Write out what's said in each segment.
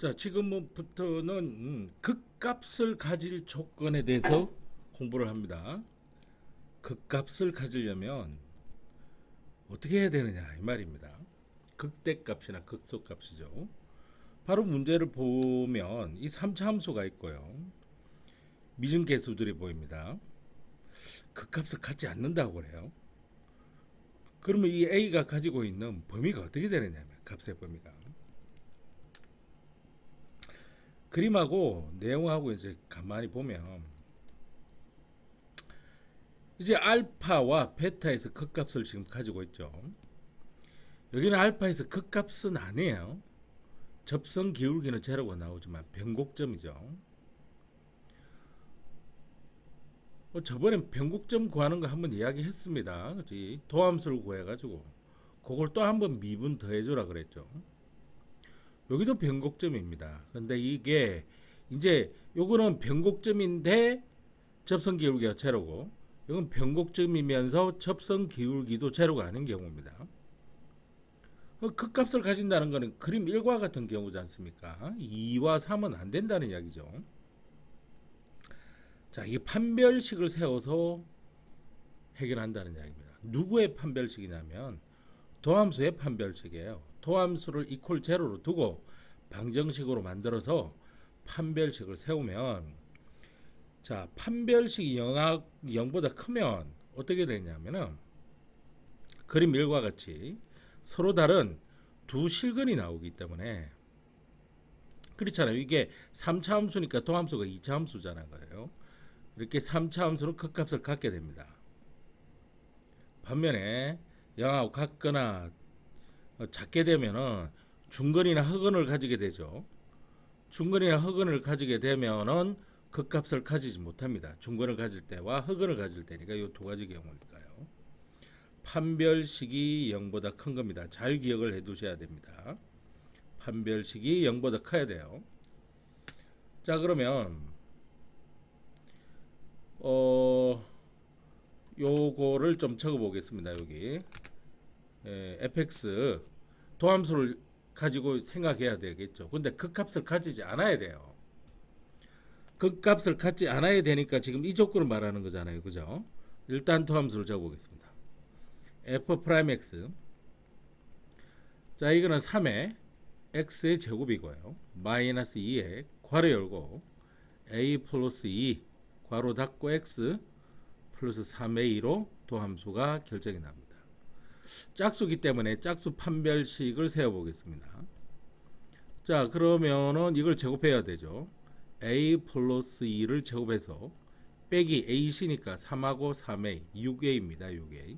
자, 지금부터는 극값을 가질 조건에 대해서 공부를 합니다. 극값을 가지려면 어떻게 해야 되느냐 이 말입니다. 극대값이나 극소값이죠. 바로 문제를 보면 이 3차 함수가 있고요. 미등계수들이 보입니다. 극값을 갖지 않는다고 그래요. 그러면 이 A가 가지고 있는 범위가 어떻게 되느냐면 값의 범위가 그림하고 내용하고 이제 가만히 보면 이제 알파와 베타에서 극값을 지금 가지고 있죠. 여기는 알파에서 극값은 아니에요. 접선 기울기는 제로가 나오지만 변곡점이죠. 저번에 변곡점 구하는 거 한번 이야기했습니다. 그치? 도함수를 구해가지고 그걸 또 한번 미분 더해줘라 그랬죠. 여기도 변곡점입니다. 근데 이게 이제 요거는 변곡점인데 접선 기울기가 제로고 이건 변곡점이면서 접선 기울기도 제로가 아닌 경우입니다. 극값을 가진다는 것은 그림 1과 같은 경우지 않습니까? 2와 3은 안 된다는 이야기죠. 자, 이게 판별식을 세워서 해결한다는 이야기입니다. 누구의 판별식이냐면 도함수의 판별식이에요. 도함수를 이퀄 제로로 두고 방정식으로 만들어서 판별식을 세우면 자, 판별식이 0보다 크면 어떻게 되냐면은 그림 1과 같이 서로 다른 두 실근이 나오기 때문에 그렇잖아요. 이게 3차 함수니까 도함수가 2차 함수잖아요. 이렇게 3차 함수는 극값을 갖게 됩니다. 반면에 0하고 같거나 작게 되면은 중근이나 흑은을 가지게 되죠. 중근이나 흑은을 가지게 되면은 극값을 가지지 못합니다. 중근을 가질 때와 흑은을 가질 때니까 이 두 가지 경우니까요. 판별식이 0보다 큰 겁니다. 잘 기억을 해 두셔야 됩니다. 판별식이 0보다 커야 돼요. 자, 그러면 요거를 좀 적어 보겠습니다. 여기 fx 도함수를 가지고 생각해야 되겠죠. 근데 극값을 가지지 않아야 돼요. 극값을 갖지 않아야 되니까 지금 이 조건을 말하는 거잖아요. 그죠? 일단 도함수를 적어 보겠습니다. f'(x) 자, 이거는 3의 x의 제곱이고요. 마이너스 2에 괄호 열고 a 플러스 2 괄호 닫고 x 플러스 3의 2로 도함수가 결정이 납니다. 짝수기 때문에 짝수 판별식을 세워보겠습니다. 자, 그러면은 이걸 제곱해야 되죠. a 플러스 2를 제곱해서 빼기 a시니까 3하고 3a 6a입니다. 6a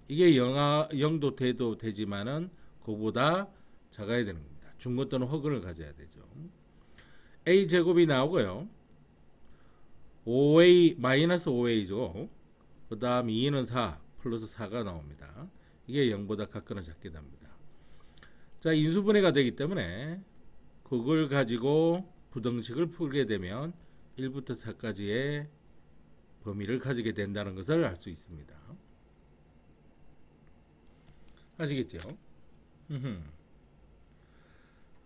이게 0도 돼도 되지만은 그보다 작아야 되는 겁니다. 중근 또는 허근을 가져야 되죠. a 제곱이 나오고요. 5a 마이너스 5a죠. 그 다음 2는 4 플러스 4가 나옵니다. 이게 0보다 같거나 작게 됩니다. 자, 인수분해가 되기 때문에 그걸 가지고 부등식을 풀게 되면 1부터 4까지의 범위를 가지게 된다는 것을 알 수 있습니다. 아시겠죠?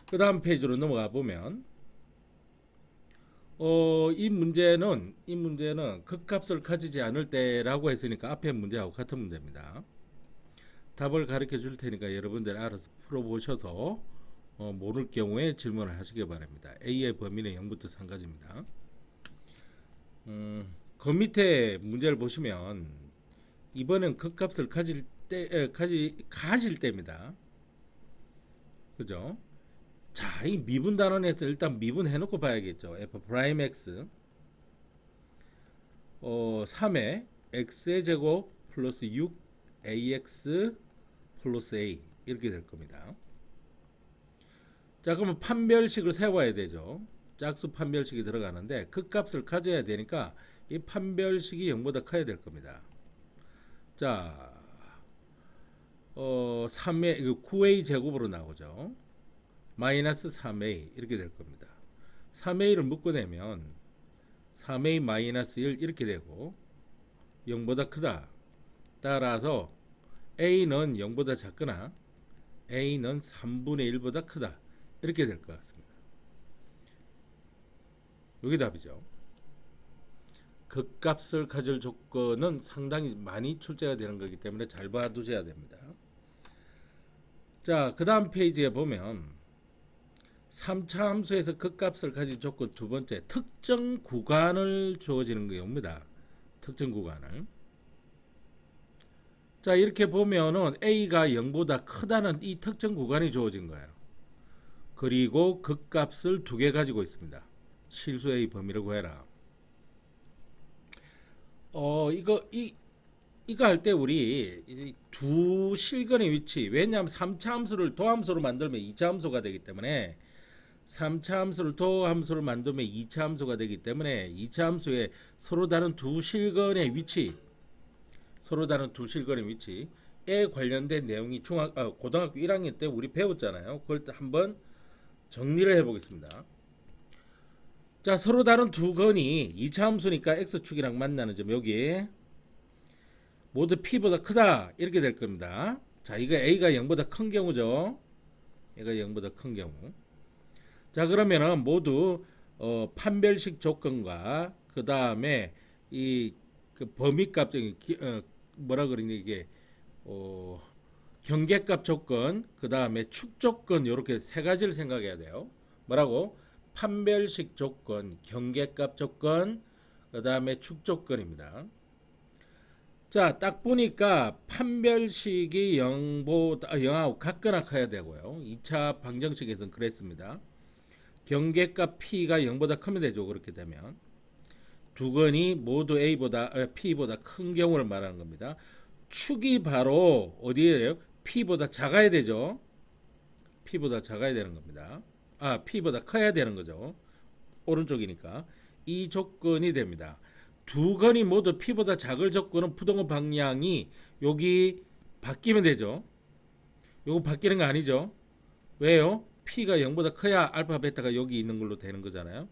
그 다음 페이지로 넘어가 보면 이 문제는 극값을 가지지 않을 때라고 했으니까 앞에 문제하고 같은 문제입니다. 답을 가르쳐 줄 테니까 여러분들 알아서 풀어보셔서 모를 경우에 질문을 하시기 바랍니다. A의 범위는 0부터 3까지입니다. 그 밑에 문제를 보시면 이번엔 극값을 가질 때입니다. 그죠? 자, 이 미분 단원에서 일단 미분해 놓고 봐야겠죠. f'(x) 3의 x의 제곱 플러스 6ax 플러스 a 이렇게 될 겁니다. 자, 그러면 판별식을 세워야 되죠. 짝수 판별식이 들어가는데 극값을 가져야 되니까 이 판별식이 0보다 커야 될 겁니다. 자, 3의 9a 제곱으로 나오죠. 마이너스 3a 이렇게 될 겁니다. 3a를 묶어내면 3a 마이너스 1 이렇게 되고 0보다 크다. 따라서 a는 0보다 작거나 a는 3분의 1보다 크다. 이렇게 될 것 같습니다. 여기 답이죠. 극값을 가질 조건은 상당히 많이 출제가 되는 거기 때문에 잘 봐두셔야 됩니다. 자, 그 다음 페이지에 보면 3차 함수에서 극값을 가진 조건 두 번째, 특정 구간을 주어지는 겁니다. 특정 구간을. 자, 이렇게 보면은 A가 0보다 크다는 이 특정 구간이 주어진 거예요. 그리고 극값을 두 개 가지고 있습니다. 실수 A 범위를 구해라. 이거 할 때 우리 두 실근의 위치, 왜냐하면 3차 함수를 도함수로 만들면 2차 함수가 되기 때문에 3차 함수를 도함수로 만들면 2차 함수가 되기 때문에 2차 함수에 서로 다른 두 실근의 위치, 서로 다른 두 실근의 위치에 관련된 내용이 고등학교 1학년 때 우리 배웠잖아요. 그걸 한번 정리를 해보겠습니다. 자, 서로 다른 두 건이 2차 함수니까 x축이랑 만나는 점 여기 모두 p보다 크다 이렇게 될 겁니다. 자, 이거 a가 0보다 큰 경우죠. 얘가 0보다 큰 경우. 자, 그러면은 모두 판별식 조건과 그 다음에 이 그 범위값 뭐라 그러니 이게 경계값 조건, 그 다음에 축 조건 이렇게 세 가지를 생각해야 돼요. 뭐라고? 판별식 조건, 경계값 조건, 그 다음에 축 조건입니다. 자, 딱 보니까 판별식이 0하고 같거나 커야 되고요. 2차 방정식에서는 그랬습니다. 경계값 p가 0보다 크면 되죠. 그렇게 되면 두 건이 모두 p보다 큰 경우를 말하는 겁니다. 축이 바로 어디에요? p보다 작아야 되죠. p보다 작아야 되는 겁니다. p보다 커야 되는 거죠. 오른쪽이니까 이 조건이 됩니다. 두 건이 모두 p보다 작을 조건은 부동의 방향이 여기 바뀌면 되죠. 요거 바뀌는 거 아니죠. 왜요? p가 0보다 커야 알파 베타가 여기 있는 걸로 되는 거잖아요.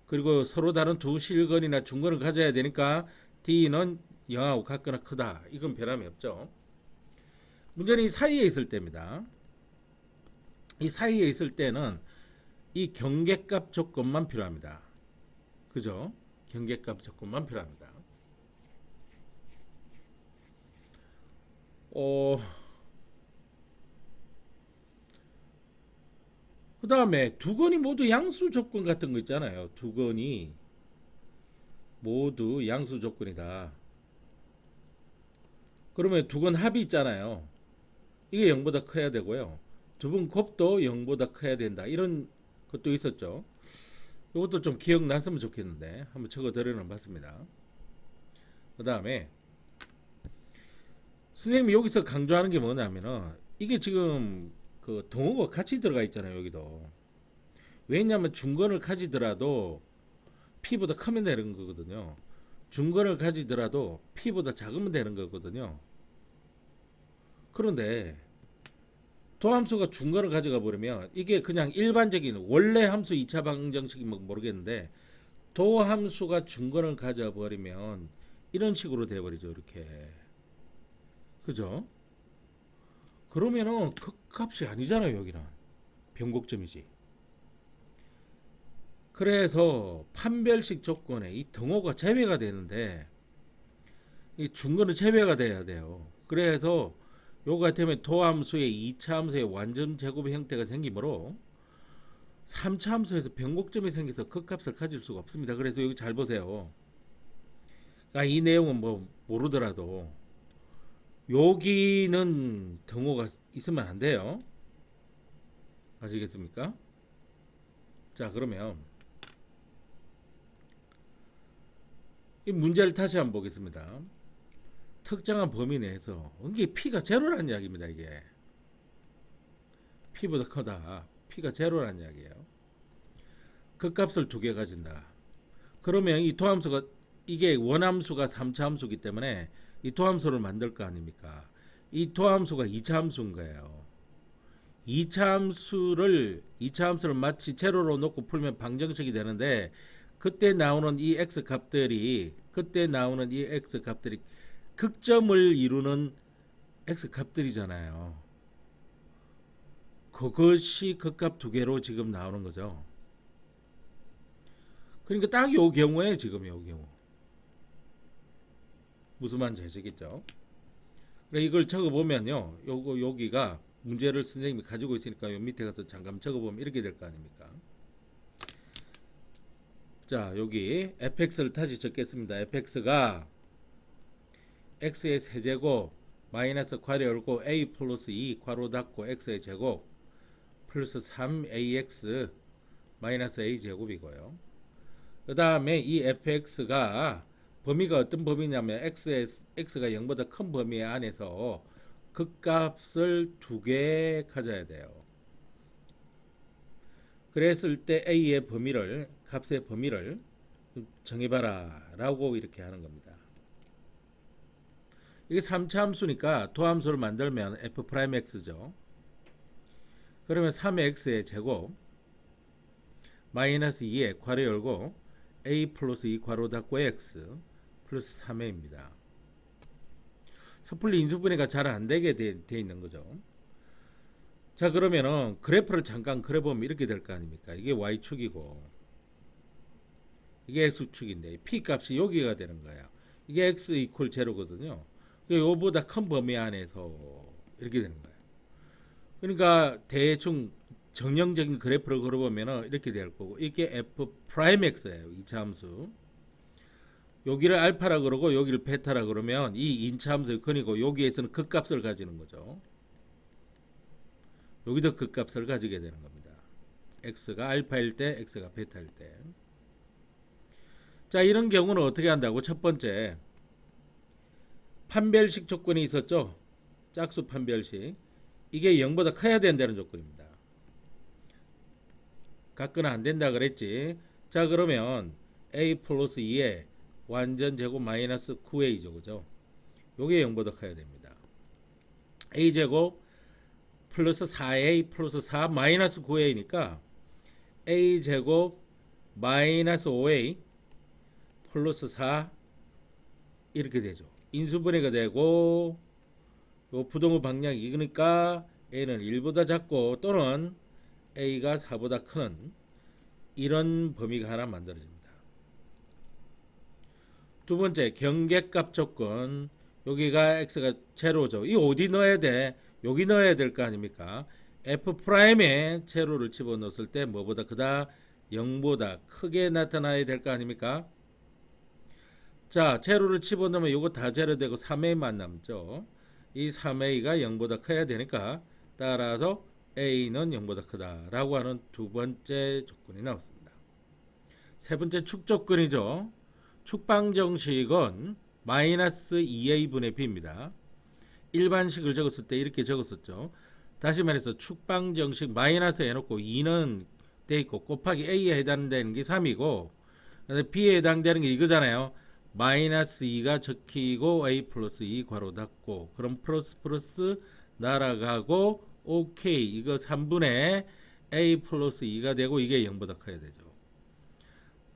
그리고 서로 다른 두 실근이나 중근을 가져야 되니까 d는 0하고 같거나 크다. 이건 변함이 없죠. 문제는 이 사이에 있을 때입니다. 이 사이에 있을 때는 이 경계값 조건만 필요합니다. 그죠? 경계값 조건만 필요합니다. 그 다음에 두 건이 모두 양수 조건 같은 거 있잖아요. 두 건이 모두 양수 조건이다. 그러면 두 건 합이 있잖아요. 이게 0보다 커야 되고요. 두 번 곱도 0보다 커야 된다. 이런 것도 있었죠. 이것도 좀 기억났으면 좋겠는데 한번 적어 드려는 봤습니다. 그 다음에 선생님이 여기서 강조하는 게 뭐냐면은 이게 지금 그 동호가 같이 들어가 있잖아요. 여기도. 왜냐하면 중건을 가지더라도 p보다 크면 되는 거거든요. 중건을 가지더라도 p보다 작으면 되는 거거든요. 그런데 도함수가 중간을 가져가 버리면 이게 그냥 일반적인 원래 함수 2차 방정식이면 모르겠는데 도함수가 중간을 가져가 버리면 이런 식으로 돼 버리죠. 이렇게. 그죠? 그러면은 극값이 아니잖아요. 여기는 변곡점이지. 그래서 판별식 조건에 이 등호가 제외가 되는데 이 중간은 제외가 돼야 돼요. 그래서 요거 같으면 도함수의 2차 함수의 완전 제곱 형태가 생기므로 3차 함수에서 변곡점이 생겨서 극값을 가질 수가 없습니다. 그래서 여기 잘 보세요. 그러니까 이 내용은 뭐 모르더라도 여기는 등호가 있으면 안 돼요. 아시겠습니까? 자, 그러면 이 문제를 다시 한번 보겠습니다. 특정한 범위 내에서 이게 p가 제로라는 이야기입니다. 이게 p보다 크다. p가 제로라는 이야기예요. 극값을 두 개 가진다. 그러면 이 도함수가 이게 원함수가 3차 함수이기 때문에 이 도함수를 만들 거 아닙니까? 이 도함수가 2차 함수인 거예요. 2차 함수를 마치 제로로 놓고 풀면 방정식이 되는데 그때 나오는 이 x 값들이 극점을 이루는 x 값들이잖아요. 그것이 극값 두 개로 지금 나오는 거죠. 그러니까 딱 요 경우에 지금 요 경우 무슨 말인지 아시겠죠? 그래 이걸 적어보면요. 요거 여기가 문제를 선생님이 가지고 있으니까 요 밑에 가서 잠깐 적어보면 이렇게 될 거 아닙니까? 자 여기 fx를 다시 적겠습니다. fx가 x의 세제곱 마이너스 괄호 열고 a 플러스 2 괄호 닫고 x의 제곱 플러스 3ax 마이너스 a 제곱이고요. 그 다음에 이 fx가 범위가 어떤 범위냐면 x가 0보다 큰 범위 안에서 극값을 두 개 가져야 돼요. 그랬을 때 a의 범위를 값의 범위를 정해봐라 라고 이렇게 하는 겁니다. 이게 3차 함수니까 도함수를 만들면 f'x죠. 그러면 3x의 제곱 마이너스 2에 괄호 열고 a 플러스 2 괄호 닫고 x 플러스 3a입니다. 섣불리 인수분해가 잘 안되게 돼 있는 거죠. 자 그러면은 그래프를 잠깐 그려보면 이렇게 될 거 아닙니까? 이게 y축이고 이게 x축인데 p 값이 여기가 되는 거야. 이게 x 이퀄 제로거든요. 요보다 큰 범위 안에서 이렇게 되는 거예요. 그러니까 대충 정형적인 그래프를 그려보면 이렇게 될 거고 이게 f'x예요. 2차 함수. 여기를 알파라 그러고 여기를 베타라 그러면 이 인차 함수의 근이고 여기에서는 극값을 가지는 거죠. 여기도 극값을 가지게 되는 겁니다. x가 알파일 때 x가 베타일 때. 자 이런 경우는 어떻게 한다고? 첫 번째 판별식 조건이 있었죠. 짝수 판별식. 이게 0보다 커야 된다는 조건입니다. 갖거나 안 된다 그랬지. 자 그러면 a 플러스 2에 완전 제곱 마이너스 9a죠. 그죠? 요게 0보다 커야 됩니다. a 제곱 플러스 4a 플러스 4 마이너스 9a니까 a 제곱 마이너스 5a 플러스 4 이렇게 되죠. 인수분해가 되고 요 부동의 방향이 이거니까 a는 1보다 작고 또는 a가 4보다 큰 이런 범위가 하나 만들어집니다. 두 번째 경계값 조건. 여기가 x가 제로죠. 이 어디 넣어야 돼? 여기 넣어야 될 거 아닙니까? f'에 제로를 집어넣었을 때 뭐보다 크다? 0보다 크게 나타나야 될 거 아닙니까? 자 제로를 집어넣으면 이거 다 제로 되고 3a만 남죠. 이 3a가 0보다 커야 되니까 따라서 a는 0보다 크다 라고 하는 두 번째 조건이 나왔습니다. 세 번째 축 조건이죠. 축방정식은 마이너스 2a분의 b입니다. 일반식을 적었을 때 이렇게 적었었죠. 다시 말해서 축방정식 마이너스 해놓고 2는 돼 있고 곱하기 a에 해당되는 게 3이고 b에 해당되는 게 이거잖아요. 마이너스 2가 적히고 a 플러스 2 괄호 닫고 그럼 플러스 날아가고 오케이 이거 3분의 a 플러스 2가 되고 이게 0보다 커야 되죠.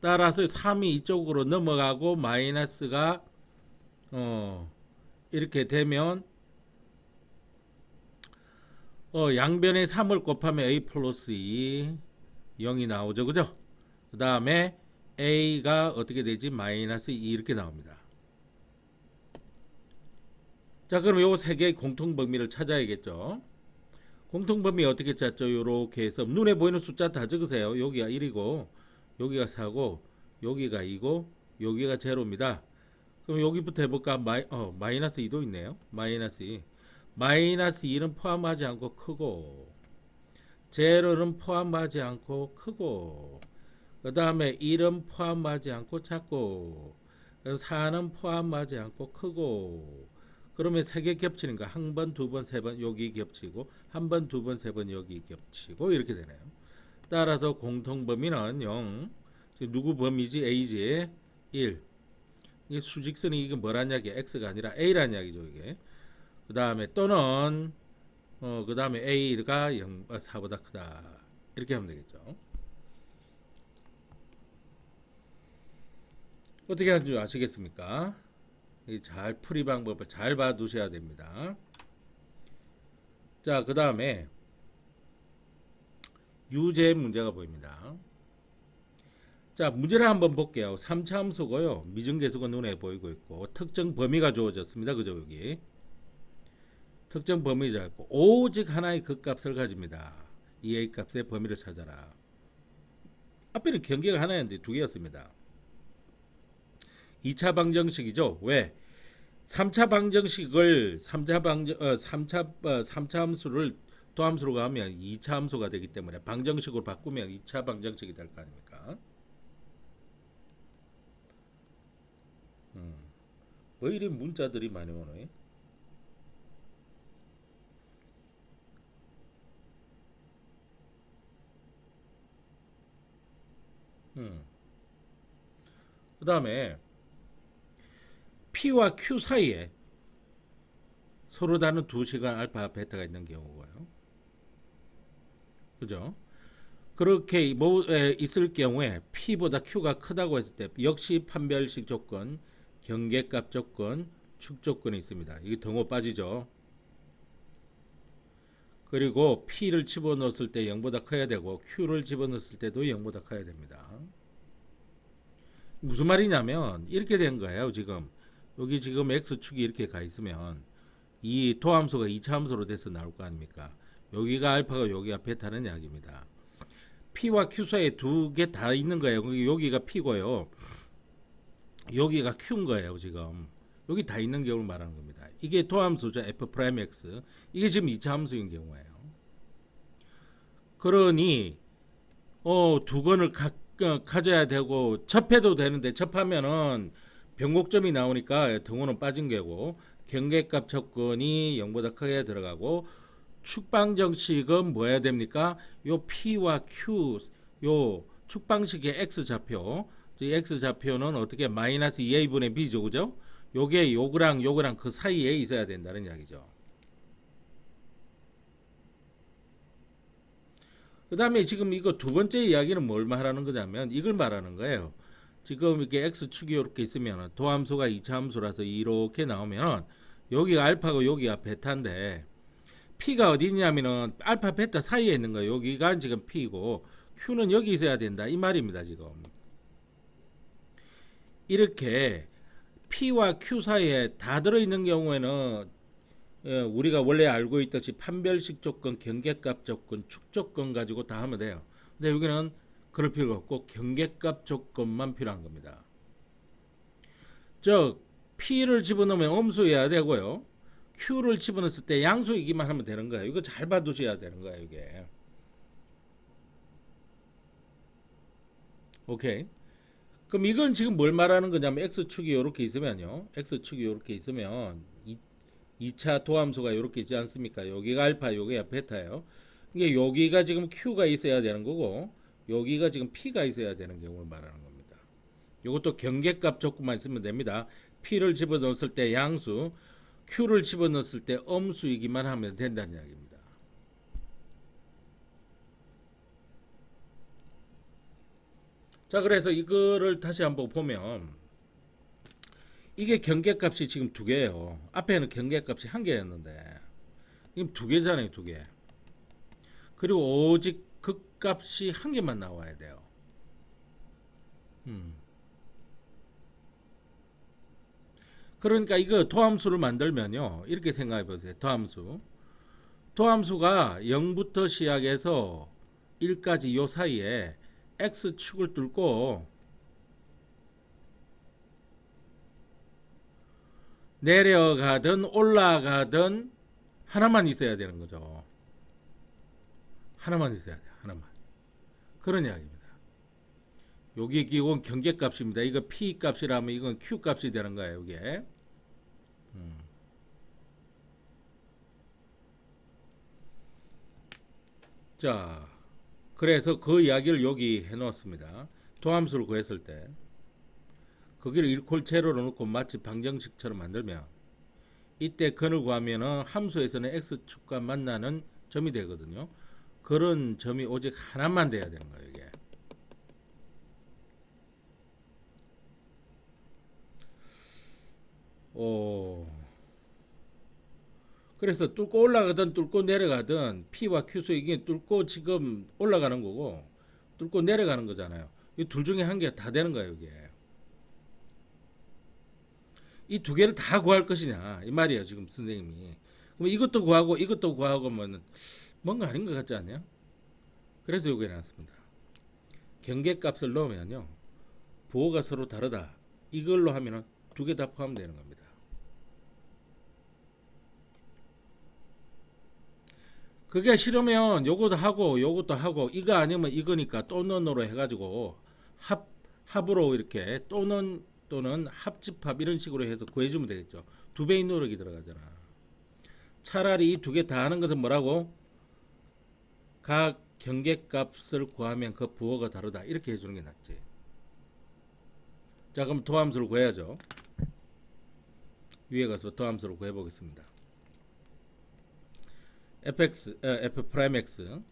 따라서 3이 이쪽으로 넘어가고 마이너스가 이렇게 되면 양변에 3을 곱하면 a 플러스 2 0이 나오죠. 그죠? 그 다음에 a가 어떻게 되지? 마이너스 2 이렇게 나옵니다. 자 그럼 요 세 개의 공통범위를 찾아야겠죠. 공통범위 어떻게 찾죠? 요렇게 해서 눈에 보이는 숫자 다 적으세요. 여기가 1이고 여기가 4고 여기가 2고 여기가 제로입니다. 그럼 여기부터 해볼까? 마이너스 2도 있네요. 마이너스 2. 마이너스 2는 포함하지 않고 크고 제로는 포함하지 않고 크고 그 다음에 1은 포함하지 않고 작고 4는 포함하지 않고 크고 그러면 3개 겹치는 거 한 번, 두 번, 세 번 여기 겹치고 한 번, 두 번, 세 번 여기 겹치고 이렇게 되네요. 따라서 공통범위는 0. 누구 범위지? A지? 1. 이게 수직선이 이게 뭐란 이야기야? X가 아니라 A란 이야기죠. 이게. 그 다음에 또는 그 다음에 A가 4보다 크다. 이렇게 하면 되겠죠. 어떻게 하는지 아시겠습니까? 잘 풀이 방법을 잘 봐두셔야 됩니다. 자, 그 다음에 유제 문제가 보입니다. 자, 문제를 한번 볼게요. 3차 함수고요. 미등계수가 눈에 보이고 있고 특정 범위가 주어졌습니다. 그죠? 여기 특정 범위가 있고 오직 하나의 극값을 가집니다. 이 A 값의 범위를 찾아라. 앞에는 경계가 하나였는데 두 개였습니다. 2차 방정식이죠. 왜? 3차 방정식을 3차 함수를 도함수로 가면 2차 함수가 되기 때문에 방정식으로 바꾸면 2차 방정식이 될 거 아닙니까? 뭐 이리 문자들이 많이 오네. 그 다음에 P와 Q 사이에 서로 다른 두 시간 알파 베타가 있는 경우고요. 그죠? 그렇게 있을 경우에 P보다 Q가 크다고 했을 때 역시 판별식 조건, 경계값 조건, 축 조건이 있습니다. 이게 등호 빠지죠. 그리고 P를 집어넣었을 때 0보다 커야 되고 Q를 집어넣었을 때도 0보다 커야 됩니다. 무슨 말이냐면 이렇게 된 거예요. 지금 여기 지금 X축이 이렇게 가 있으면 이 도함수가 2차 함수로 돼서 나올 거 아닙니까? 여기가 알파가 여기가 베타는 이야기입니다. P와 Q 사이에 두 개 다 있는 거예요. 여기가 P고요. 여기가 Q인 거예요. 지금 여기 다 있는 경우를 말하는 겁니다. 이게 도함수죠. F'X. 이게 지금 2차 함수인 경우예요. 그러니 두 건을 가져야 되고 접해도 되는데 접하면은 변곡점이 나오니까 등호는 빠진 거고 경계값 조건이 0보다 크게 들어가고 축방정식은 뭐 해야 됩니까? 요 P와 Q 요 축방식의 X좌표 이 X좌표는 어떻게 마이너스 2A분의 B죠. 그죠? 요게 요거랑 그 사이에 있어야 된다는 이야기죠. 그 다음에 지금 이거 두 번째 이야기는 뭘 말하는 거냐면 이걸 말하는 거예요. 지금 이렇게 X축이 이렇게 있으면 도함수가 2차 함수라서 이렇게 나오면 여기가 알파고 여기가 베타인데 P가 어디 있냐면은 알파 베타 사이에 있는 거예요. 여기가 지금 P고 Q는 여기 있어야 된다 이 말입니다. 지금 이렇게 P와 Q 사이에 다 들어있는 경우에는 우리가 원래 알고 있듯이 판별식 조건, 경계값 조건, 축 조건 가지고 다 하면 돼요. 근데 여기는 그럴 필요가 없고 경계값 조건만 필요한 겁니다. 즉 P를 집어넣으면 음수여야 되고요. Q를 집어넣었을 때 양수이기만 하면 되는 거예요. 이거 잘 봐두셔야 되는 거예요. 이게. 오케이. 그럼 이건 지금 뭘 말하는 거냐면 X축이 이렇게 있으면요. X축이 이렇게 있으면 2차 도함수가 이렇게 있지 않습니까? 여기가 알파, 여기가 베타예요. 이게 여기가 지금 Q가 있어야 되는 거고 여기가 지금 P가 있어야 되는 경우를 말하는 겁니다. 이것도 경계값 조건만 있으면 됩니다. P를 집어넣었을 때 양수, Q를 집어넣었을 때 음수이기만 하면 된다는 이야기입니다. 자, 그래서 이거를 다시 한번 보면 이게 경계값이 지금 두 개예요. 앞에는 경계값이 한 개였는데 지금 두 개잖아요, 두 개. 그리고 오직 극값이 한 개만 나와야 돼요. 그러니까 이거 도함수를 만들면요. 이렇게 생각해 보세요. 도함수가 0부터 시작해서 1까지 요 사이에 x축을 뚫고 내려가든 올라가든 하나만 있어야 되는 거죠. 하나만 있어야 돼요. 하나만. 그런 이야기입니다. 여기 이건 경계값입니다. 이거 p 값이라면 이건 q 값이 되는 거예요. 이게. 자, 그래서 그 이야기를 여기 해놓았습니다. 도함수를 구했을 때 거기를 1콜 제로로 놓고 마치 방정식처럼 만들면 이때 근을 구하면은 함수에서는 x축과 만나는 점이 되거든요. 그런 점이 오직 하나만 돼야 되는 거예요. 이게. 그래서 뚫고 올라가든 뚫고 내려가든 P와 Q수 이게 뚫고 지금 올라가는 거고 뚫고 내려가는 거잖아요. 이 둘 중에 한 개가 다 되는 거예요, 이게. 이 두 개를 다 구할 것이냐 이 말이에요, 지금 선생님이. 그럼 이것도 구하고 이것도 구하고 면 뭔가 아닌 것 같지 않냐? 그래서 요거 해놨습니다. 경계값을 넣으면요, 부호가 서로 다르다. 이걸로 하면은 두 개 다 포함되는 겁니다. 그게 싫으면 요것도 하고 요것도 하고, 이거 아니면 이거니까 또는으로 해가지고 합으로 이렇게 또는 합집합 이런 식으로 해서 구해주면 되겠죠. 두 배의 노력이 들어가잖아. 차라리 이 두 개 다 하는 것은 뭐라고? 각 경계값을 구하면 그 부호가 다르다, 이렇게 해주는 게 낫지. 자, 그럼 도함수를 구해야죠. 위에 가서 도함수를 구해보겠습니다. f'X.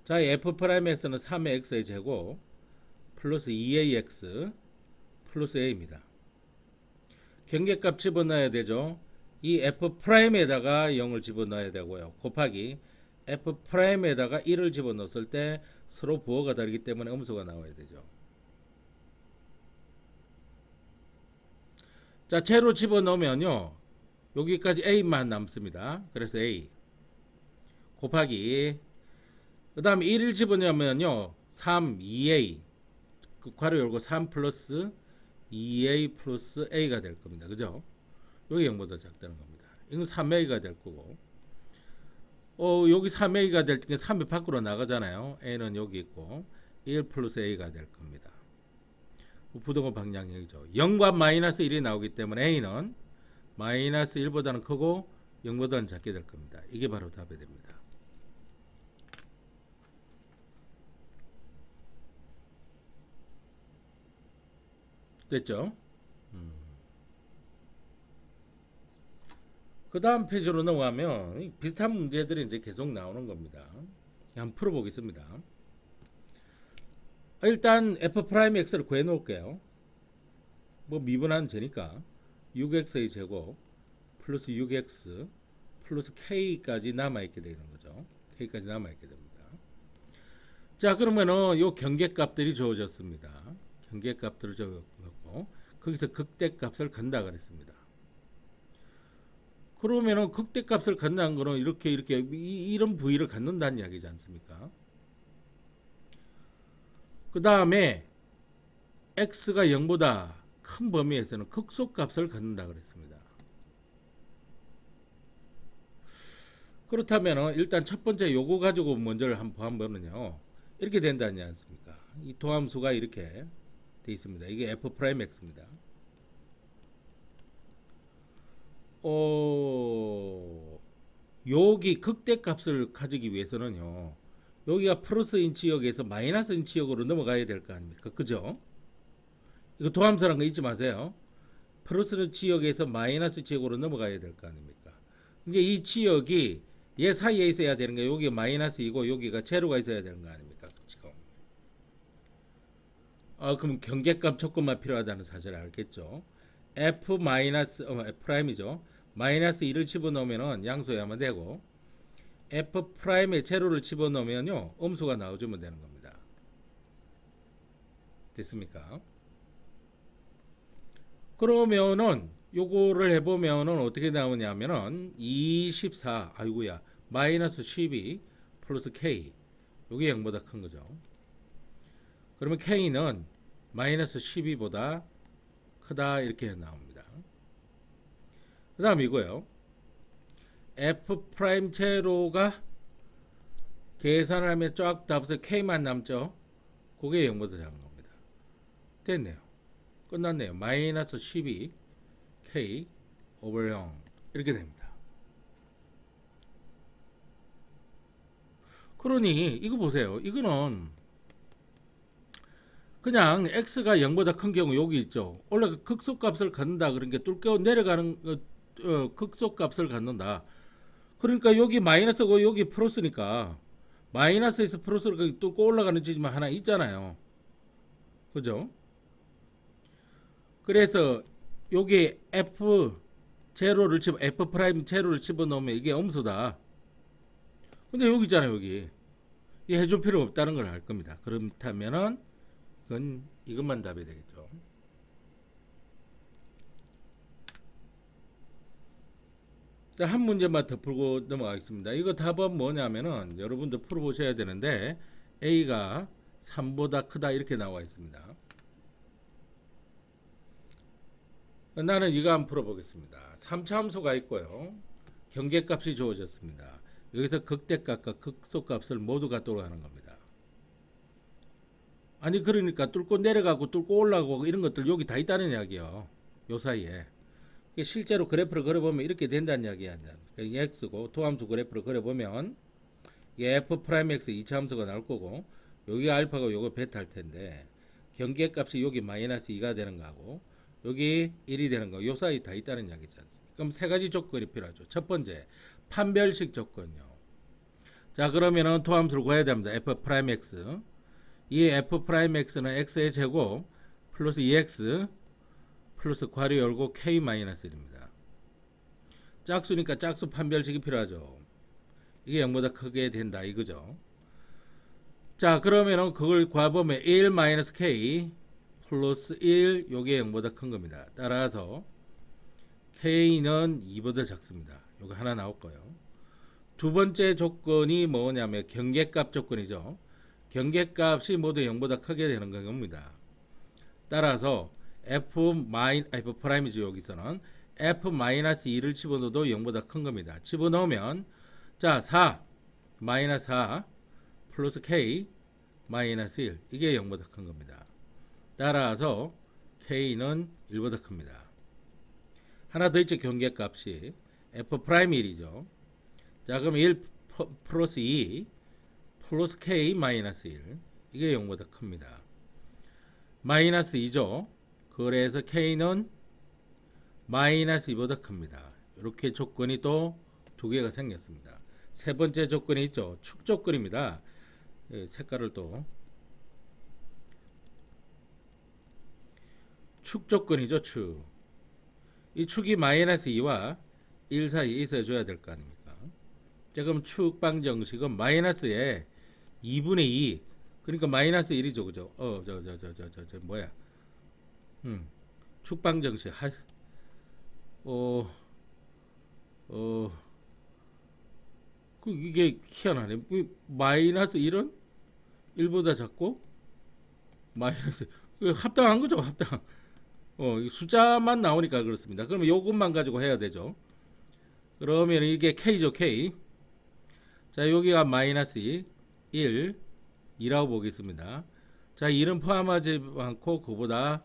자, f'X는 3의 x의 제곱 플러스 2ax 플러스 a입니다. 경계값 집어넣어야 되죠. 이 f'에다가 0을 집어넣어야 되고요. 곱하기 f'에다가 1을 집어넣었을 때 서로 부호가 다르기 때문에 음수가 나와야 되죠. 자, 제로 집어넣으면요, 여기까지 a만 남습니다. 그래서 a 곱하기, 그 다음에 1을 집어넣으면요 3, 2a, 그 괄호 열고 3 플러스 2a 플러스 a가 될 겁니다. 그죠? 여기 0보다 작다는 겁니다. 이건 3a가 될 거고, 여기 3a가 될 때 3이 밖으로 나가잖아요. a는 여기 있고 1 플러스 a가 될 겁니다. 부등호 방향이죠. 0과 마이너스 1이 나오기 때문에 a는 마이너스 1보다는 크고 0보다는 작게 될 겁니다. 이게 바로 답이 됩니다. 됐죠? 그 다음 페이지로 넘어가면 비슷한 문제들이 이제 계속 나오는 겁니다. 한번 풀어보겠습니다. 일단 f'x를 구해 놓을게요. 뭐 미분하는 제니까 6x의 제곱 플러스 6x 플러스 k까지 남아있게 되는 거죠. k까지 남아있게 됩니다. 자, 그러면은 요 경계값들이 주어졌습니다. 경계값들을 적었고, 거기서 극대값을 간다 그랬습니다. 그러면은 극대값을 갖는다는 거는 이렇게 이런 부위를 갖는다는 이야기지 않습니까? 그 다음에 x가 0보다 큰 범위에서는 극소값을 갖는다 그랬습니다. 그렇다면 일단 첫 번째 요거 가지고 먼저 한번 보면요, 이렇게 된다지 않습니까? 이 도함수가 이렇게 돼 있습니다. 이게 f'x입니다. 여기 극대값을 가지기 위해서는요, 여기가 플러스 인치역에서 마이너스 인치역으로 넘어가야 될 거 아닙니까? 그죠? 이거 도함수라는 거 잊지 마세요. 플러스 지역에서 마이너스 지역으로 넘어가야 될 거 아닙니까? 이게 이 지역이 얘 사이에 있어야 되는 게, 여기 마이너스이고 여기가 제로가 있어야 되는 거 아닙니까? 지금. 그럼 경계값 조건만 필요하다는 사실을 알겠죠? f 마이너스 f'이죠. 마이너스 1을 집어넣으면 양수해야만 되고, f'에 제로를 집어넣으면요 음수가 나와주면 되는 겁니다. 됐습니까? 그러면은 요거를 해보면은 어떻게 나오냐면은 24, 아이고야, 마이너스 12 플러스 k, 요게 0보다 큰 거죠. 그러면 k는 마이너스 12보다 크다, 이렇게 나옵니다. 그 다음 이거요, f' 제로가 계산을 하면 쫙 다 없어 k만 남죠. 그게 0보다 작은 겁니다. 됐네요. 끝났네요. 마이너스 12 k 오버 0 이렇게 됩니다. 그러니 이거 보세요. 이거는 그냥 x가 0보다 큰 경우 여기 있죠. 원래 극소값을 갖는다 그런 게 뚫겨 내려가는 극소값을 갖는다. 그러니까 여기 마이너스고 여기 플러스니까 마이너스에서 플러스로 뚫고 올라가는 지점 하나 있잖아요. 그죠? 그래서 여기 f 프라임 제로를 집어넣으면 이게 음수다. 근데 여기 있잖아요. 여기 이 해줄 필요 없다는 걸 알 겁니다. 그렇다면은 그건 이것만 답이 되겠죠. 자, 한 문제만 더 풀고 넘어가겠습니다. 이거 답은 뭐냐면은 여러분들 풀어보셔야 되는데 A가 3보다 크다 이렇게 나와 있습니다. 나는 이거 한번 풀어보겠습니다. 3차 함수가 있고요. 경계값이 주어졌습니다. 여기서 극대값과 극소값을 모두 갖도록 하는 겁니다. 아니 그러니까 뚫고 내려가고 뚫고 올라가고 이런 것들 여기 다 있다는 이야기요. 요 사이에. 실제로 그래프를 그려보면 이렇게 된다는 이야기야. 이게 x고 도함수 그래프를 그려보면 이게 f'x 2차 함수가 나올 거고 여기 알파가 요거 베타 할 텐데 경계값이 여기 마이너스 2가 되는 거하고 여기 1이 되는 거 요 사이 다 있다는 이야기지 않습니까? 그럼 세 가지 조건이 필요하죠. 첫 번째 판별식 조건요. 자 그러면은 도함수를 구해야 됩니다. f'x 이 f'x는 x의 제곱 플러스 2x 플러스 괄호 열고 k-1입니다. 짝수니까 짝수 판별식이 필요하죠. 이게 0보다 크게 된다 이거죠. 자 그러면은 그걸 구해보면 1-k 플러스 1 요게 0보다 큰 겁니다. 따라서 k는 2보다 작습니다. 요거 하나 나올 거예요. 두 번째 조건이 뭐냐면 경계값 조건이죠. 경계값이 모두 0보다 크게 되는 겁니다. 따라서 F'이죠. 여기서는 F-2를 집어넣어도 0보다 큰 겁니다. 집어넣으면 자 4 마이너스 4 플러스 K 마이너스 1 이게 0보다 큰 겁니다. 따라서 K는 1보다 큽니다. 하나 더 있죠. 경계값이 F'1이죠. 자 그럼 1 플러스 2 플러스 K 마이너스 1 이게 0보다 큽니다. 마이너스 2죠. 그래서 K는 마이너스 2보다 큽니다. 이렇게 조건이 또 두 개가 생겼습니다. 세 번째 조건이 있죠. 축 조건입니다. 색깔을 또 축 조건이죠. 축. 이 축이 마이너스 2와 1 사이에 있어줘야 될 거 아닙니까? 자, 그럼 축 방정식은 마이너스에 2분의 2 그러니까 마이너스 1이죠. 그죠? 뭐야? 축방정식 이게 희한하네. 마이너스 1은 1보다 작고 마이너스 합당한 거죠. 합당. 숫자만 나오니까 그렇습니다. 그러면 요것만 가지고 해야 되죠. 그러면 이게 K죠. K. 자 여기가 마이너스 1 2라고 보겠습니다. 자 1은 포함하지 않고 그보다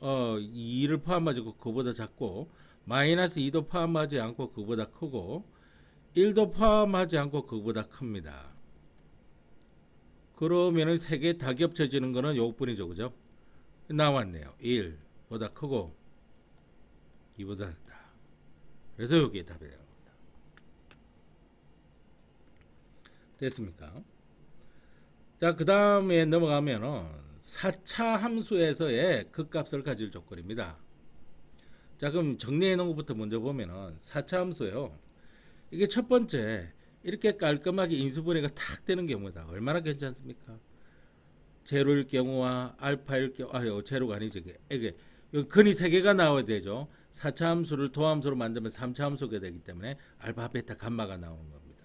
2를 포함하지 않고 그보다 작고 마이너스 2도 포함하지 않고 그보다 크고 1도 포함하지 않고 그보다 큽니다. 그러면은 세 개 다 겹쳐지는 거는 요것뿐이죠. 그죠? 나왔네요. 1보다 크고 2보다 작다. 그래서 여기에 답이 되는 겁니다. 됐습니까? 자, 그 다음에 넘어가면은 4차 함수에서의 극값을 가질 조건입니다. 자, 그럼 정리해 놓은 것부터 먼저 보면은 4차 함수예요. 이게 첫 번째 이렇게 깔끔하게 인수분해가 탁 되는 경우다. 얼마나 괜찮습니까? 제로일 경우와 알파일 경우 제로가 아니지. 이게 여기 근이 3개가 나와야 되죠. 4차 함수를 도함수로 만들면 3차 함수가 되기 때문에 알파, 베타, 감마가 나오는 겁니다.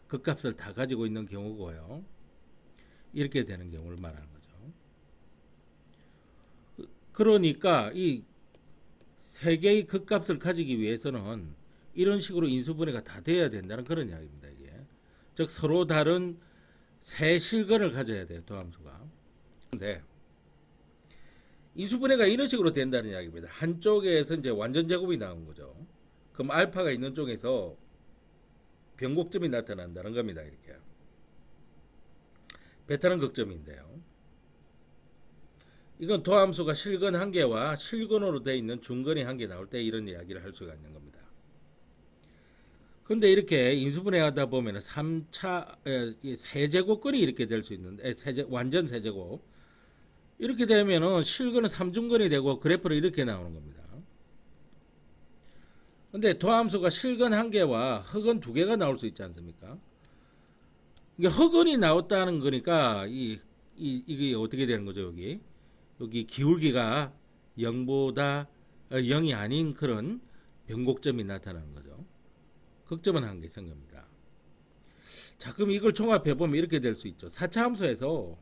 극값을 다 가지고 있는 경우고요. 이렇게 되는 경우를 말하는 거죠. 그러니까 이 세 개의 극값을 가지기 위해서는 이런 식으로 인수분해가 다 돼야 된다는 그런 이야기입니다. 이게 즉 서로 다른 세 실근을 가져야 돼요. 도함수가. 근데 인수분해가 이런 식으로 된다는 이야기입니다. 한쪽에서 이제 완전 제곱이 나온 거죠. 그럼 알파가 있는 쪽에서 변곡점이 나타난다는 겁니다. 이렇게. 베타는 극점인데요. 이건 도함수가 실근 한 개와 실근으로 되어 있는 중근이 한 개 나올 때 이런 이야기를 할 수가 있는 겁니다. 근데 이렇게 인수분해 하다 보면 3차 세제곱근이 이렇게 될 수 있는데 완전 세제곱 이렇게 되면은 실근은 3중근이 되고 그래프로 이렇게 나오는 겁니다. 근데 도함수가 실근 한 개와 흑은 2개가 나올 수 있지 않습니까? 이게 허근이 나왔다는 거니까 이게 어떻게 되는 거죠, 여기 기울기가 0보다 0이 아닌 그런 변곡점이 나타나는 거죠. 극점은 한 개 생깁니다. 자, 그럼 이걸 종합해 보면 이렇게 될 수 있죠. 4차 함수에서는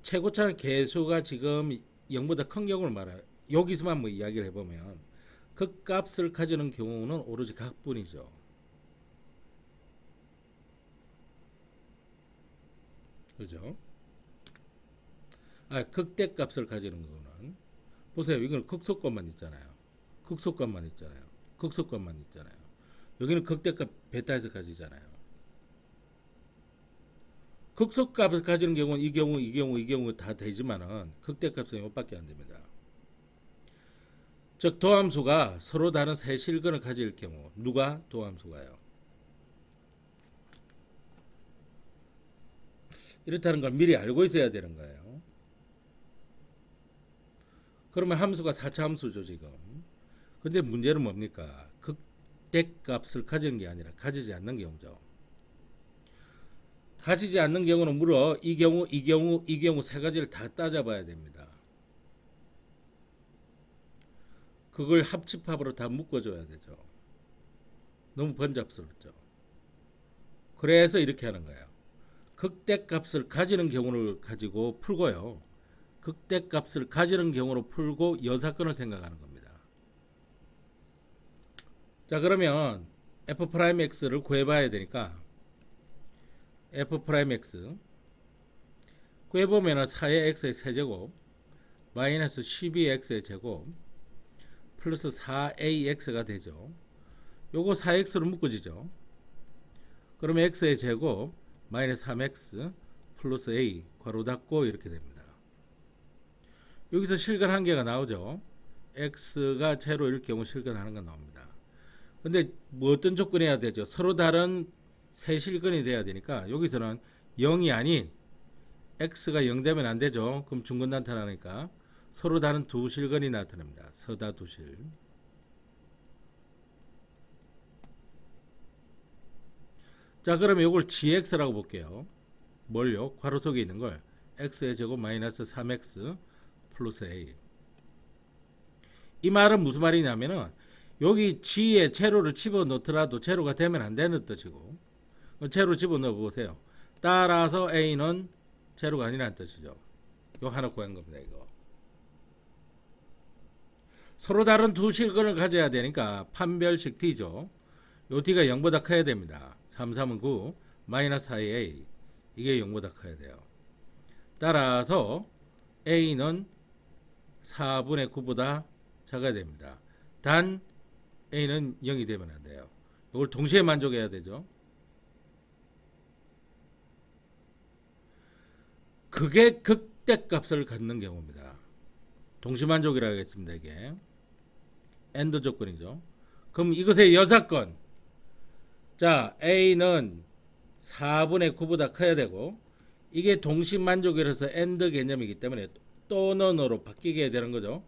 최고차 계수가 지금 0보다 큰 경우를 말해요. 여기서만 뭐 이야기를 해보면 극값을 가지는 경우는 오로지 각분이죠. 그죠? 극대값을 가지는 거는 보세요. 이건 극소값만 있잖아요. 극소값만 있잖아요. 극소값만 있잖아요. 여기는 극대값 베타에서 가지잖아요. 극소값을 가지는 경우는 이 경우 다 되지만은 극대값은 이것밖에 안 됩니다. 즉 도함수가 서로 다른 세 실근을 가질 경우 누가 도함수가요? 이렇다는 걸 미리 알고 있어야 되는 거예요. 그러면 함수가 4차 함수죠 지금. 근데 문제는 뭡니까? 극대값을 가지는 게 아니라 가지지 않는 경우죠. 가지지 않는 경우는 물어 이 경우 세 가지를 다 따져봐야 됩니다. 그걸 합집합으로 다 묶어줘야 되죠. 너무 번잡스럽죠. 그래서 이렇게 하는 거예요. 극대값을 가지는 경우를 가지고 풀고요. 극대값을 가지는 경우로 풀고 여사건을 생각하는 겁니다. 자, 그러면 f'x를 구해봐야 되니까 f'x 구해보면 4의 x의 세제곱 마이너스 12x의 제곱 플러스 4ax가 되죠. 요거 4x로 묶어지죠. 그러면 x의 제곱 마이너스 3x 플러스 a 괄호 닫고 이렇게 됩니다. 여기서 실근 한 개가 나오죠. x가 제로일 경우 실근 하는 거 나옵니다. 근데 뭐 어떤 조건이 해야 되죠? 서로 다른 세 실근이 돼야 되니까 여기서는 0이 아닌 x가 0 되면 안 되죠. 그럼 중근 나타나니까 서로 다른 두 실근이 나타납니다. 서다 두실. 자, 그러면 이걸 gx라고 볼게요. 뭘요? 괄호 속에 있는 걸 x의 제곱 마이너스 3x 플러스 a. 이 말은 무슨 말이냐면은 여기 g에 제로를 집어넣더라도 제로가 되면 안 되는 뜻이고 제로 집어넣어 보세요. 따라서 a는 제로가 아니라는 뜻이죠. 요 하나 구한 겁니다. 이거 서로 다른 두 실근을 가져야 되니까 판별식 t죠. 요 t가 0보다 커야 됩니다. 3, 3은 9 마이너스 4a 이게 0보다 커야 돼요. 따라서 a는 4분의 9보다 작아야 됩니다. 단 a는 0이 되면 안 돼요. 이걸 동시에 만족해야 되죠. 그게 극대값을 갖는 경우입니다. 동시만족이라고 하겠습니다. 이게 엔드 조건이죠. 그럼 이것의 여사건, 자 a는 4분의 9보다 커야 되고 이게 동시만족이라서 엔드 개념이기 때문에 또는으로 바뀌게 되는 거죠.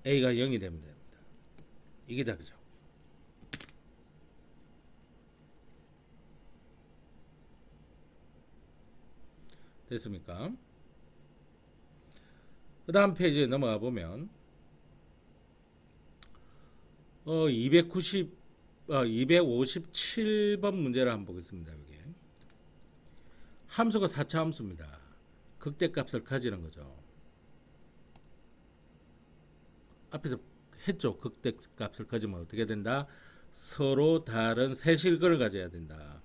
a가 0이 되면 됩니다. 이게 답이죠. 됐습니까? 그 다음 페이지에 넘어가 보면 257번 문제를 한번 보겠습니다. 여기 함수가 4차 함수입니다. 극대값을 가지는 거죠. 앞에서 했죠. 극대값을 가지면 어떻게 된다? 서로 다른 세 실근을 가져야 된다.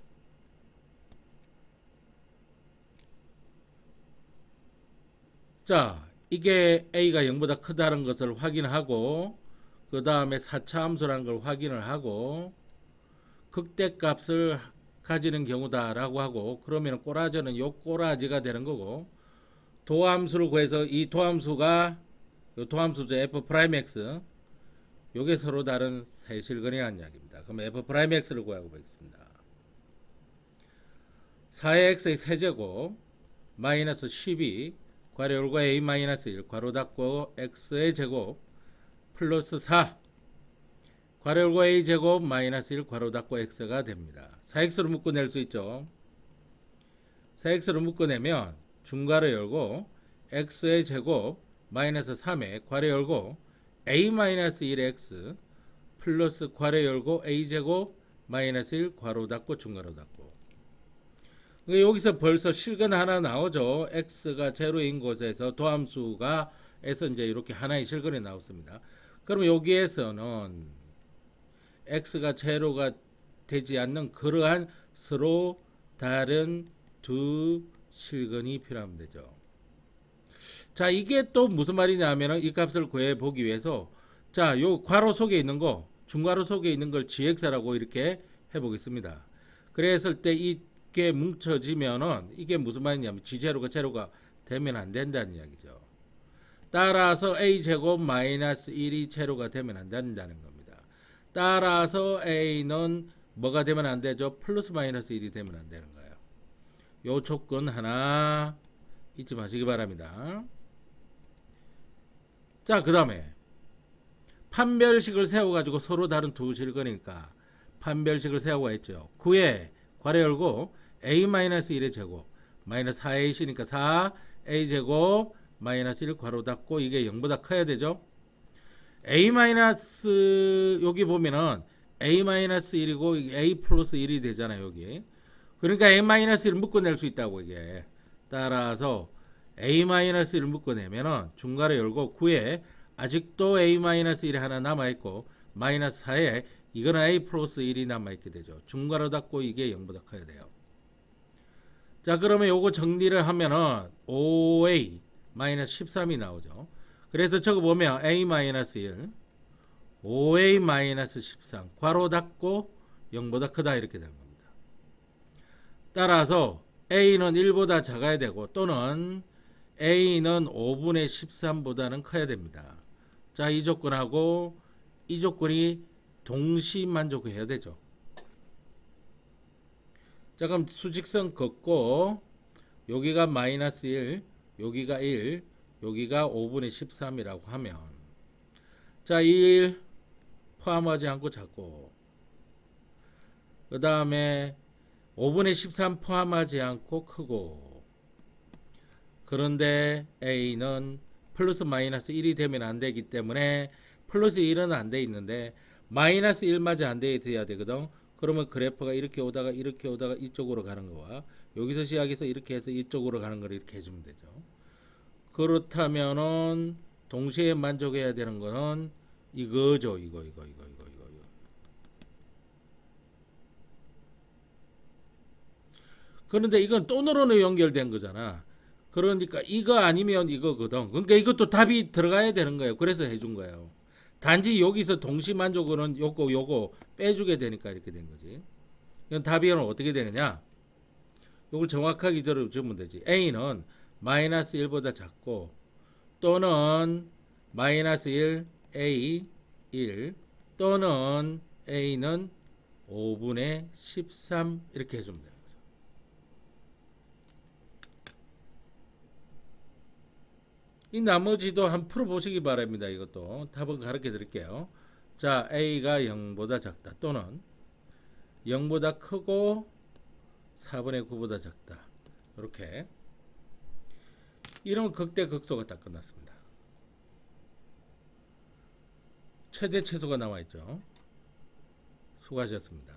자, 이게 a가 0보다 크다는 것을 확인하고 그 다음에 4차 함수라는 걸 확인을 하고 극대값을 가지는 경우다라고 하고 그러면 꼬라지는 요 꼬라지가 되는 거고 도함수를 구해서 이 도함수가 요 도함수죠. f'x 요게 서로 다른 세 실근이라는 이야기입니다. 그럼 f'x를 구하고 보겠습니다. 4x의 세제곱 마이너스 12 괄호 열고 a 마이너스 1 괄호 닫고 x의 제곱 플러스 4 괄호 열고 a제곱 마이너스 1 괄호 닫고 x가 됩니다. 4x로 묶어낼 수 있죠. 4x로 묶어내면 중괄호 열고 x의 제곱 마이너스 3에 괄호 열고 a 마이너스 1의 x 플러스 괄호 열고 a제곱 마이너스 1 괄호 닫고 중괄호 닫고. 여기서 벌써 실근 하나 나오죠. x가 제로인 곳에서 도함수가 에서 이제 이렇게 하나의 실근이 나왔습니다. 그럼 여기에서는 x가 제로가 되지 않는 그러한 서로 다른 두 실근이 필요하면 되죠. 자, 이게 또 무슨 말이냐면은 이 값을 구해 보기 위해서 자, 요 괄호 속에 있는 거, 중괄호 속에 있는 걸 gx라고 이렇게 해 보겠습니다. 그랬을 때 이게 뭉쳐지면은 이게 무슨 말이냐면 g제로가 제로가 되면 안 된다는 이야기죠. 따라서 a제곱 마이너스 1이 제로가 되면 안 된다는 겁니다. 따라서 a는 뭐가 되면 안 되죠? 플러스 마이너스 1이 되면 안 되는 거예요. 요 조건 하나 잊지 마시기 바랍니다. 자, 그 다음에 판별식을 세워가지고 서로 다른 두 실근이니까 판별식을 세우고 했죠. 9에 괄호 열고 a-1의 제곱 마이너스 4ac니까 4a제곱 마이너스 1 괄호 닫고 이게 0보다 커야 되죠. a 마이너스 여기 보면은 a-1이고 a 플러스 1이 되잖아요. 여기. 그러니까 a-1을 묶어낼 수 있다고 이게. 따라서 a-1을 묶어내면은 중괄호 열고 9에 아직도 a-1이 하나 남아있고 마이너스 4에 이거는 a 플러스 1이 남아있게 되죠. 중괄호 닫고 이게 0보다 커야 돼요. 자, 그러면 요거 정리를 하면은 5a 마이너스 13이 나오죠. 그래서 저거 보면 a 마이너스 1 5a 마이너스 13 괄호 닫고 0보다 크다 이렇게 되는 겁니다. 따라서 a는 1보다 작아야 되고 또는 a는 5분의 13보다는 커야 됩니다. 자, 이 조건하고 이 조건이 동시 만족해야 되죠. 자, 그럼 수직선 긋고 여기가 마이너스 1 여기가 1 여기가 5분의 13이라고 하면 자, 1 포함하지 않고 작고 그 다음에 5분의 13 포함하지 않고 크고 그런데 a는 플러스 마이너스 1이 되면 안 되기 때문에 플러스 1은 안 돼 있는데 마이너스 1마저 안 돼 있어야 되거든. 그러면 그래프가 이렇게 오다가 이쪽으로 가는 거와 여기서 시작해서 이렇게 해서 이쪽으로 가는 걸 이렇게 해주면 되죠. 그렇다면은 동시에 만족해야 되는 거는 이거죠. 이거. 그런데 이건 돈으로는 연결된 거잖아. 그러니까 이거 아니면 이거거든. 그러니까 이것도 답이 들어가야 되는 거예요. 그래서 해준 거예요. 단지 여기서 동시 만족은 요거 빼주게 되니까 이렇게 된 거지. 이건 답이 어떻게 되느냐? 요걸 정확하게 적으면 되지. a는 마이너스 1보다 작고 또는 마이너스 1 a 1 또는 a는 5분의 13 이렇게 해주면 돼요. 이 나머지도 한번 풀어보시기 바랍니다. 이것도 답은 가르쳐 드릴게요. 자, a가 0보다 작다 또는 0보다 크고 4분의 9보다 작다. 이렇게 이런 극대극소가 딱 끝났습니다. 최대 최소가 나와 있죠. 수고하셨습니다.